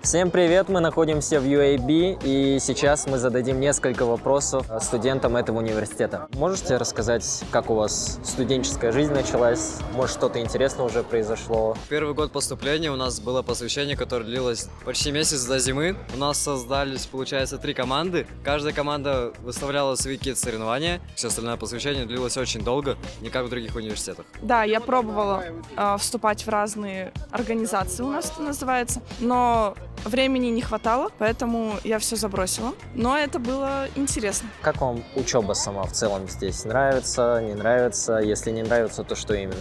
Всем привет! Мы находимся в UAB, и сейчас мы зададим несколько вопросов студентам этого университета. Можете рассказать, как у вас студенческая жизнь началась? Может, что-то интересное уже произошло? Первый год поступления у нас было посвящение, которое длилось почти месяц до зимы. У нас создались, получается, 3 команды. Каждая команда выставляла свои какие-то соревнования. Все остальное посвящение длилось очень долго, не как в других университетах. Да, я пробовала вступать в разные организации, у нас это называется, но времени не хватало, поэтому я все забросила. Но это было интересно. Как вам учеба сама в целом здесь? Нравится, не нравится? Если не нравится, то что именно?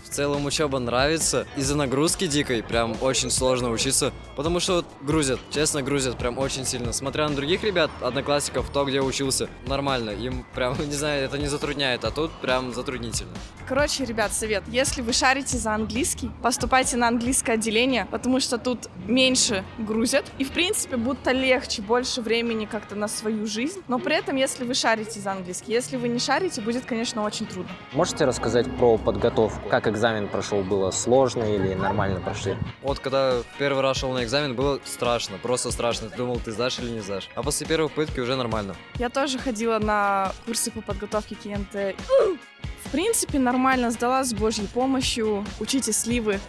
В целом учеба нравится. Из-за нагрузки дикой прям очень сложно учиться, потому что вот грузят, честно грузят прям очень сильно. Смотря на других ребят, одноклассников, то, где учился, нормально. Им прям, не знаю, это не затрудняет, а тут прям затруднительно. Короче, ребят, совет. Если вы шарите за английский, поступайте на английское отделение, потому что тут меньше грузят. И, в принципе, будто легче, больше времени как-то на свою жизнь. Но при этом, если вы шарите за английский, если вы не шарите, будет, конечно, очень трудно. Можете рассказать про подготовку? Как экзамен прошел? Было сложно или нормально прошли? Вот когда первый раз шел на экзамен, было страшно, просто страшно. Ты думал, ты сдашь или не сдашь. А после первой попытки уже нормально. Я тоже ходила на курсы по подготовке к ЕНТ. В принципе, нормально сдала с Божьей помощью. Учите сливы.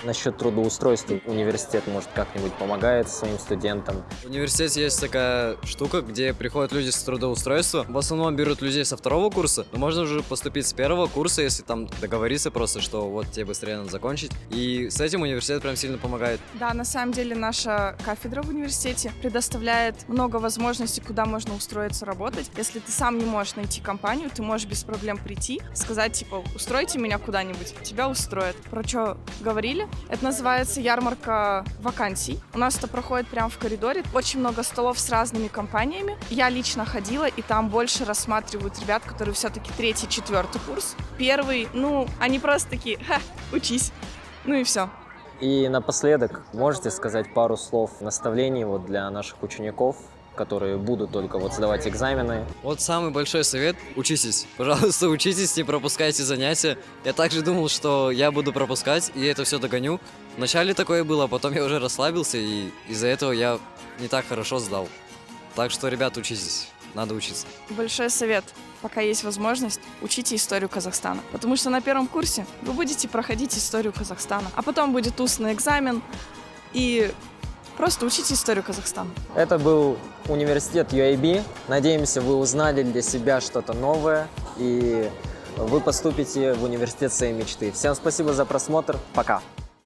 Насчет трудоустройства университет, может, как-нибудь помогает своим студентам? В университете есть такая штука, где приходят люди с трудоустройства. В основном берут людей со 2-го курса, но можно уже поступить с 1-го курса, если там договориться просто, что вот тебе быстрее надо закончить. И с этим университет прям сильно помогает. Да, на самом деле наша кафедра в университете предоставляет много возможностей, куда можно устроиться работать. Если ты сам не можешь найти компанию, ты можешь без проблем прийти, сказать, типа, устройте меня куда-нибудь, тебя устроят. Про что говорили? Это называется ярмарка вакансий. У нас это проходит прямо в коридоре. Очень много столов с разными компаниями. Я лично ходила, и там больше рассматривают ребят, которые все-таки 3-й, 4-й курс. 1-й, они просто такие, учись. Ну и все. И напоследок, можете сказать пару слов наставлений для наших учеников, которые будут только сдавать экзамены? Вот самый большой совет – учитесь. Пожалуйста, учитесь, не пропускайте занятия. Я также думал, что я буду пропускать, и это все догоню. Вначале такое было, а потом я уже расслабился, и из-за этого я не так хорошо сдал. Так что, ребят, учитесь. Надо учиться. Большой совет. Пока есть возможность, учите историю Казахстана. Потому что на 1-м курсе вы будете проходить историю Казахстана. А потом будет устный экзамен, и просто учите историю Казахстана. Это был университет UAB. Надеемся, вы узнали для себя что-то новое, и вы поступите в университет своей мечты. Всем спасибо за просмотр. Пока!